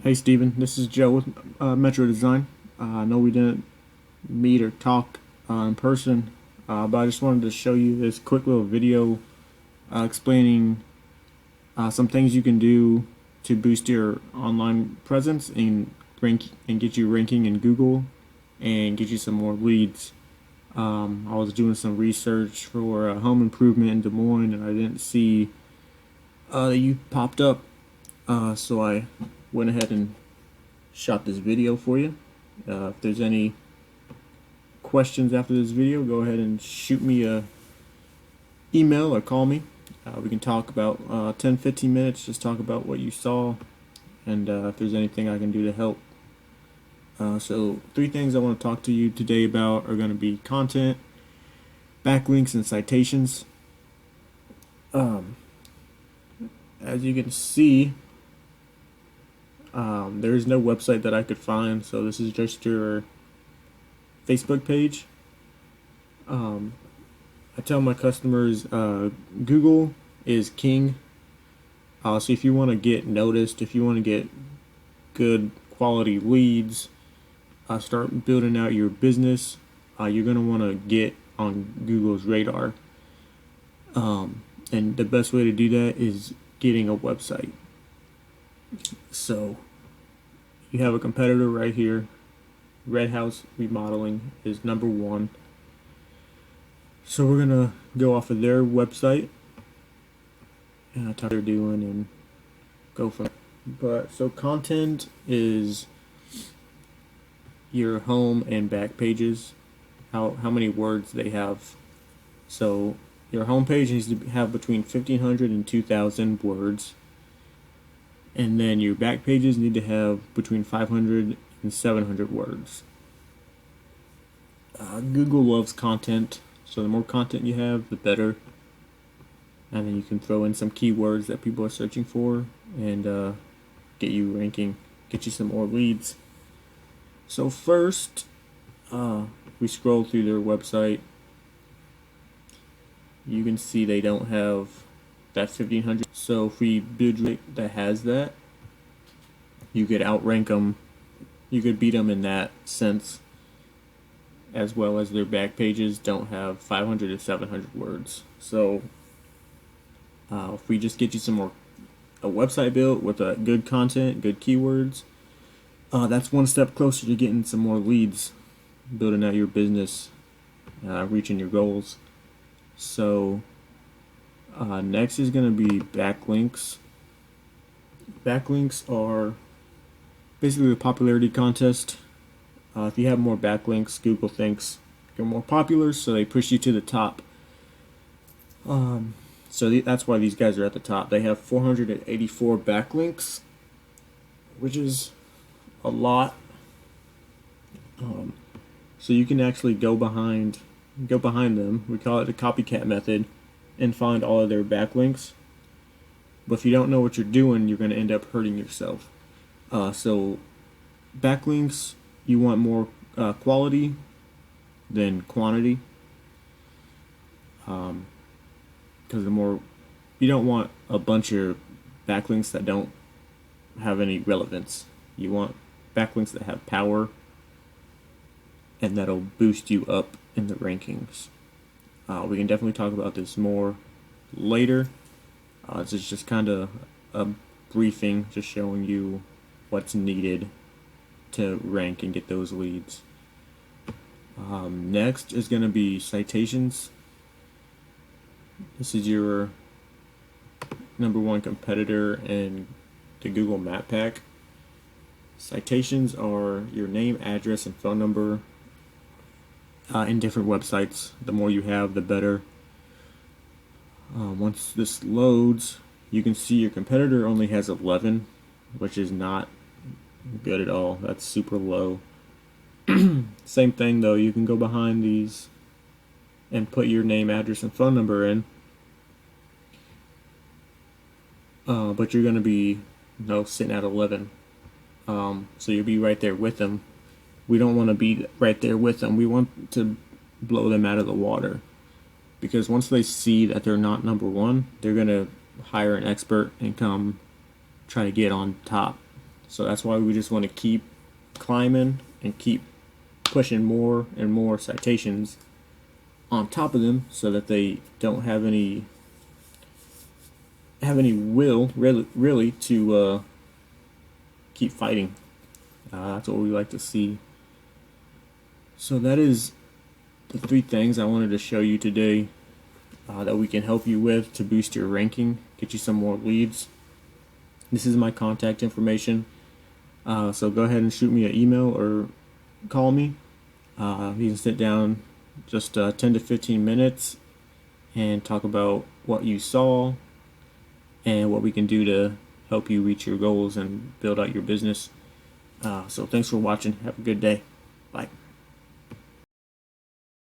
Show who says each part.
Speaker 1: Hey Steven, this is Joe with Metro Design. I know we didn't meet or talk in person, but I just wanted to show you this quick little video explaining some things you can do to boost your online presence and rank and get you ranking in Google and get you some more leads. I was doing some research for home improvement in Des Moines, and I didn't see that you popped up, so I went ahead and shot this video for you. If there's any questions after this video, go ahead and shoot me a email or call me. We can talk about 10-15 minutes, just talk about what you saw and if there's anything I can do to help. So three things I want to talk to you today about are going to be content, backlinks, and citations. As you can see, there is no website that I could find, so this is just your Facebook page. I tell my customers Google is king. So if you want to get noticed, if you want to get good quality leads, start building out your business, you're going to want to get on Google's radar. And the best way to do that is getting a website. So you have a competitor right here. Red House Remodeling is number one. So we're gonna go off of their website and talk what they're doing and go from there. But so content is your home and back pages, how many words they have. So your home page needs to have between 1,500 and 2,000 words, and then your back pages need to have between 500 and 700 words. Google loves content, so the more content you have, the better. And then you can throw in some keywords that people are searching for and get you ranking, get you some more leads. So first, we scroll through their website. You can see they don't have that 1,500. So if we build it that has that, you could outrank them. You could beat them in that sense, as well as their back pages don't have 500 to 700 words. So if we just get you a website built with good content, good keywords, that's one step closer to getting some more leads, building out your business, reaching your goals. So next is going to be backlinks. Backlinks are basically a popularity contest. If you have more backlinks, Google thinks you're more popular, so they push you to the top. That's why these guys are at the top. They have 484 backlinks, which is a lot. So you can actually go behind them. We call it the copycat method, and find all of their backlinks. But if you don't know what you're doing, you're going to end up hurting yourself. So backlinks, you want more quality than quantity. Because you don't want a bunch of backlinks that don't have any relevance. You want backlinks that have power and that'll boost you up in the rankings. We can definitely talk about this more later. This is just kind of a briefing, just showing you what's needed to rank and get those leads. Next is going to be citations. This is your number one competitor in the Google Map Pack. Citations are your name, address, and phone number in different websites. The more you have, the better. Once this loads, you can see your competitor only has 11, which is not good at all. That's super low. Same thing though, you can go behind these and put your name, address, and phone number in. But you're going to be sitting at 11. So you'll be right there with them. We don't want to be right there with them. We want to blow them out of the water. Because once they see that they're not number one, they're going to hire an expert and come try to get on top. So that's why we just want to keep climbing and keep pushing more and more citations on top of them, so that they don't have any will really to keep fighting. That's what we like to see. So that is the 3 things I wanted to show you today that we can help you with to boost your ranking, get you some more leads. This is my contact information, so go ahead and shoot me an email or call me. You can sit down just 10 to 15 minutes and talk about what you saw and what we can do to help you reach your goals and build out your business. So thanks for watching. Have a good day. Bye.